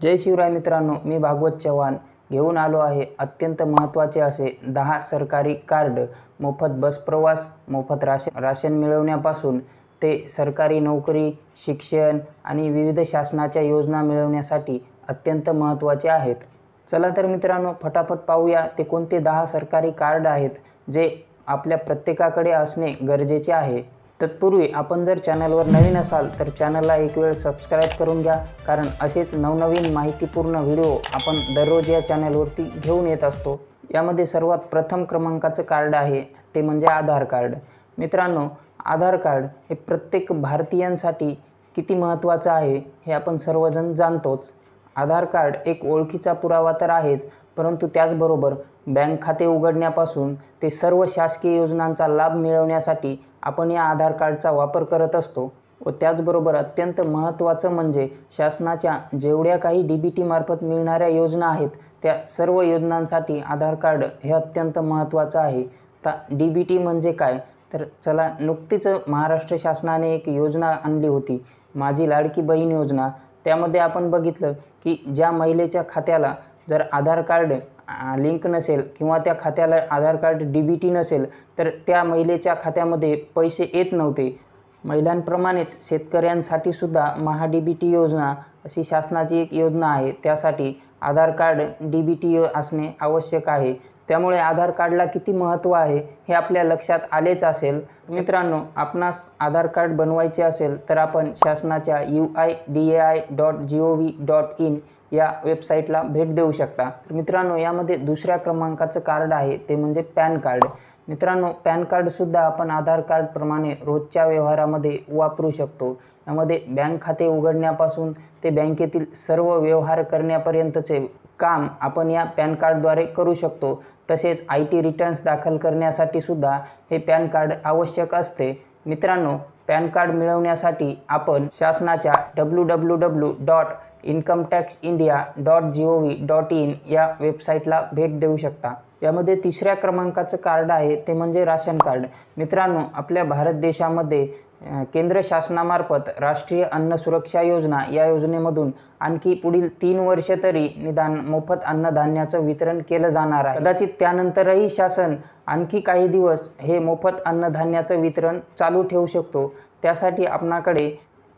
जय शिवराय मित्रांनो, मी भागवत चव्हाण घेऊन आलो आहे अत्यंत महत्त्वाचे असे 10 सरकारी कार्ड. मोफत बस प्रवास, मोफत राशन मिळवण्यापासून ते सरकारी नोकरी, शिक्षण आणि विविध शासनाच्या योजना मिळवण्यासाठी अत्यंत महत्त्वाचे आहेत. चला तर मित्रांनो, फटाफट पाहूया ते कोणते 10 सरकारी कार्ड आहेत जे आपल्या प्रत्येकाकडे असणे गरजेचे आहे. तत्पूर्वी आपण जर चॅनलवर नवीन असाल तर चॅनलला एक वेळ सबस्क्राईब करून घ्या, कारण असेच नवनवीन माहितीपूर्ण व्हिडिओ आपण दररोज या चॅनलवरती घेऊन येत असतो. यामध्ये सर्वात प्रथम क्रमांकाचं कार्ड आहे ते म्हणजे आधार कार्ड. मित्रांनो, आधार कार्ड हे प्रत्येक भारतीयांसाठी किती महत्त्वाचं आहे हे आपण सर्वजण जाणतोच. आधार कार्ड एक ओळखीचा पुरावा तर आहेच, परंतु त्याचबरोबर बँक खाते उघडण्यापासून ते सर्व शासकीय योजनांचा लाभ मिळवण्यासाठी आपण या आधार कार्डचा वापर करत असतो. व त्याचबरोबर अत्यंत महत्त्वाचं म्हणजे शासनाच्या जेवढ्या काही DBT मार्फत मिळणाऱ्या योजना आहेत त्या सर्व योजनांसाठी आधार कार्ड हे अत्यंत महत्त्वाचं आहे. आता DBT म्हणजे काय, तर चला, नुकतीच महाराष्ट्र शासनाने एक योजना आणली होती, माझी लाडकी बहीण योजना. त्यामध्ये आपण बघितलं की ज्या महिलेच्या खात्याला जर आधार कार्ड लिंक नसेल किंवा त्या खात्याला आधार कार्ड DBT नसेल तर त्या महिलेच्या खात्यामध्ये पैसे येत नव्हते. महिलांप्रमाणेच शेतकऱ्यांसाठी सुद्धा महा-DBT योजना अशी शासनाची एक योजना आहे. त्यासाठी आधार कार्ड DBT असणे आवश्यक आहे. त्यामुळे आधार कार्डला किती महत्त्व आहे हे आपल्या लक्षात आलेच असेल. मित्रांनो, आपणास आधार कार्ड बनवायचे असेल तर आपण शासनाच्या uidai.gov.in या वेबसाईटला भेट देऊ शकता. तर मित्रांनो, यामध्ये दुसऱ्या क्रमांकाचं कार्ड आहे ते म्हणजे पॅन कार्ड. मित्रांनो, पॅन कार्डसुद्धा आपण आधार कार्डप्रमाणे रोजच्या व्यवहारामध्ये वापरू शकतो. यामध्ये बँक खाते उघडण्यापासून ते बँकेतील सर्व व्यवहार करण्यापर्यंतचे काम आपण या पॅन कार्डद्वारे करू शकतो. तसेच IT रिटर्न्स दाखल करण्यासाठी सुद्धा हे पॅन कार्ड आवश्यक असते. मित्रांनो, पॅन कार्ड मिळवण्यासाठी आपण शासनाच्या www.incometaxindia.gov.in या वेबसाईटला भेट देऊ शकता. यामध्ये तिसऱ्या क्रमांकाचं कार्ड आहे ते म्हणजे राशन कार्ड. मित्रांनो, आपल्या भारत देशामध्ये केंद्र शासनामार्फत राष्ट्रीय अन्न सुरक्षा योजना या योजनेमधून आणखी पुढील 3 वर्ष तरी निदान मोफत अन्नधान्याचं वितरण केलं जाणार आहे. कदाचित त्यानंतरही शासन आणखी काही दिवस हे मोफत अन्नधान्याचं वितरण चालू ठेवू शकतो. त्यासाठी आपणाकडे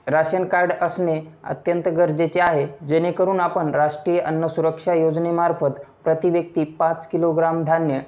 राशन कार्ड असणे अत्यंत गरजेचे आहे, जेणेकरून आपण राष्ट्रीय अन्न सुरक्षा योजनेमार्फत प्रति व्यक्ती 5 किलोग्राम धान्य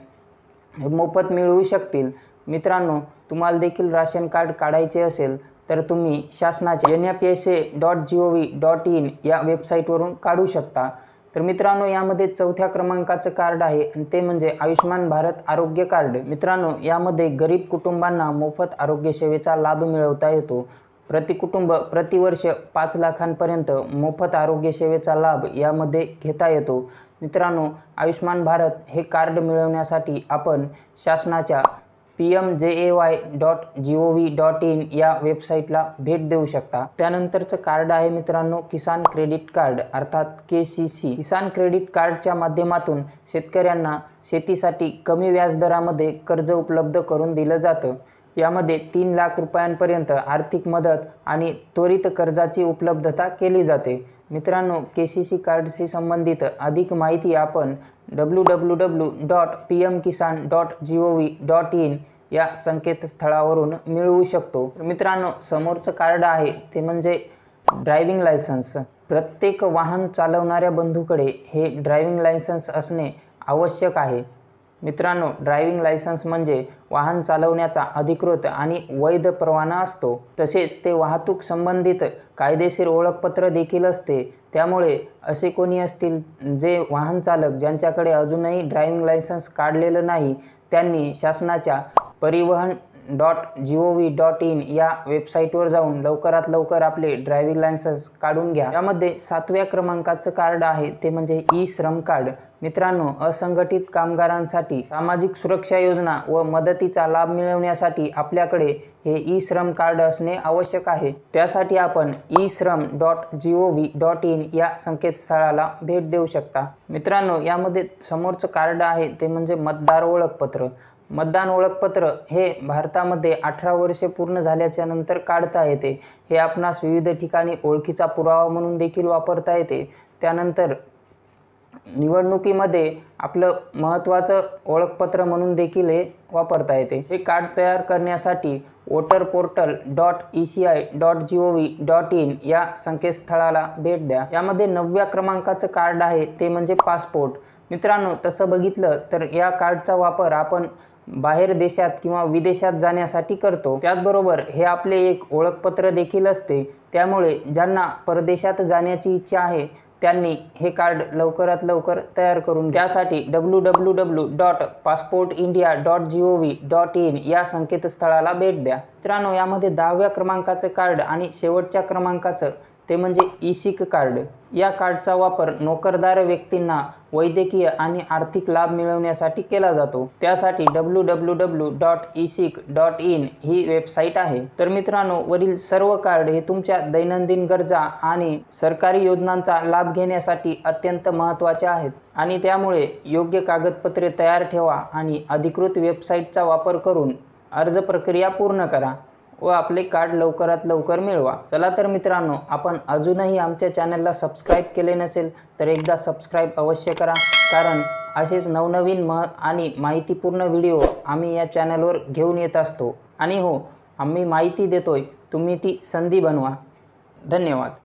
मोफत मिळवू शकतील. मित्रांनो, तुम्हाला देखील राशन कार्ड काढायचे असेल तर तुम्ही शासनाच्या npsa.gov.in या वेबसाईटवरून काढू शकता. तर मित्रांनो, यामध्ये चौथ्या क्रमांकाचं कार्ड आहे आणि ते म्हणजे आयुष्मान भारत आरोग्य कार्ड. मित्रांनो, यामध्ये गरीब कुटुंबांना मोफत आरोग्य सेवेचा लाभ मिळवता येतो. प्रति कुटुंब प्रतिवर्ष 5 लाखांपर्यंत मोफत आरोग्य सेवेचा लाभ यामध्ये घेता येतो. मित्रांनो, आयुष्मान भारत हे कार्ड मिळवण्यासाठी आपण शासनाच्या pmjay.gov.in या वेबसाईटला भेट देऊ शकता. त्यानंतरचं कार्ड आहे मित्रांनो किसान क्रेडिट कार्ड अर्थात KCC. किसान क्रेडिट कार्डच्या माध्यमातून शेतकऱ्यांना शेतीसाठी कमी व्याजदरामध्ये कर्ज उपलब्ध करून दिलं जातं. यामध्ये 3 लाख रुपयांपर्यंत आर्थिक मदत आणि त्वरित कर्जाची उपलब्धता केली जाते. मित्रांनो, KCC कार्डशी संबंधित अधिक माहिती आपण www.pmkisan.gov.in या संकेतस्थळावरून मिळवू शकतो. मित्रांनो, समोरचं कार्ड आहे ते म्हणजे ड्रायव्हिंग लायसन्स. प्रत्येक वाहन चालवणाऱ्या बंधूकडे हे ड्रायव्हिंग लायसन्स असणे आवश्यक आहे. मित्रांनो, ड्रायव्हिंग लायसन्स म्हणजे वाहन चालवण्याचा अधिकृत आणि वैध परवाना असतो. तसेच ते वाहतूक संबंधित कायदेशीर ओळखपत्र देखील असते. त्यामुळे असे कोणी असतील जे वाहन चालक ज्यांच्याकडे अजूनही ड्रायव्हिंग लायसन्स काढलेलं नाही, त्यांनी शासनाच्या परिवहन.gov.in या वेबसाईटवर जाऊन लवकरात लवकर आपले ड्रायव्हिंग लायसन्स काढून घ्या. यामध्ये 7व्या क्रमांकाचं कार्ड आहे ते म्हणजे ई-श्रम कार्ड. मित्रांनो, असंघटित कामगारांसाठी सामाजिक सुरक्षा योजना व मदतीचा लाभ मिळवण्यासाठी आपल्याकडे हे ई-श्रम कार्ड असणे आवश्यक आहे. त्यासाठी आपण e-shram.gov.in या संकेतस्थळाला भेट देऊ शकता. मित्रांनो, यामध्ये समोरचं कार्ड आहे ते म्हणजे मतदार ओळखपत्र. मतदान ओळखपत्र हे भारतामध्ये 18 वर्षे पूर्ण झाल्याच्या नंतर काढता येते. हे आपणास विविध ठिकाणी ओळखीचा पुरावा म्हणून देखील वापरता येते. त्यानंतर निवडणुकीमध्ये आपलं महत्त्वाचं ओळखपत्र म्हणून देखील हे वापरता येते। हे कार्ड तयार करण्यासाठी voterportal.eci.gov.in या संकेतस्थळाला भेट द्या। यामध्ये 9व्या क्रमांकाचं कार्ड आहे ते म्हणजे पासपोर्ट। मित्रांनो, तसं बघितलं तर या कार्डचा वापर आपण बाहेर देशात किंवा विदेशात जाण्यासाठी करतो। त्याचबरोबर हे आपले एक ओळखपत्र देखील असते। त्यामुळे ज्यांना परदेशात जाण्याची इच्छा आहे त्यांनी हे कार्ड लवकरात लवकर तयार करून त्यासाठी www.passportindia.gov.in या संकेतस्थळाला भेट द्या। मित्रांनो, यामध्ये 10व्या क्रमांकाचं कार्ड आणि शेवटच्या क्रमांकाचं ते म्हणजे ई-सिक कार्ड। या कार्डचा वापर नोकरदार व्यक्तींना वैद्यकीय आणि आर्थिक लाभ मिळवण्यासाठी केला जातो। त्यासाठी www.ecik.in ही वेबसाईट आहे। तर मित्रांनो, वरील सर्व कार्ड हे तुमच्या दैनंदिन गरजा आणि सरकारी योजनांचा लाभ घेण्यासाठी अत्यंत महत्त्वाचे आहेत आणि त्यामुळे योग्य कागदपत्रे तयार ठेवा आणि अधिकृत वेबसाईटचा वापर करून अर्ज प्रक्रिया पूर्ण करा व आपले कार्ड लवकरात लवकर मिळवा। चला तर मित्रांनो, आपण अजूनही आमच्या चॅनलला सबस्क्राईब केले नसेल तर एकदा सबस्क्राईब अवश्य करा, कारण असेच नवनवीन आणि माहितीपूर्ण व्हिडिओ आम्ही या चॅनलवर घेऊन येत असतो। आणि हो, आम्ही माहिती देतोय, तुम्ही ती संधी बनवा। धन्यवाद।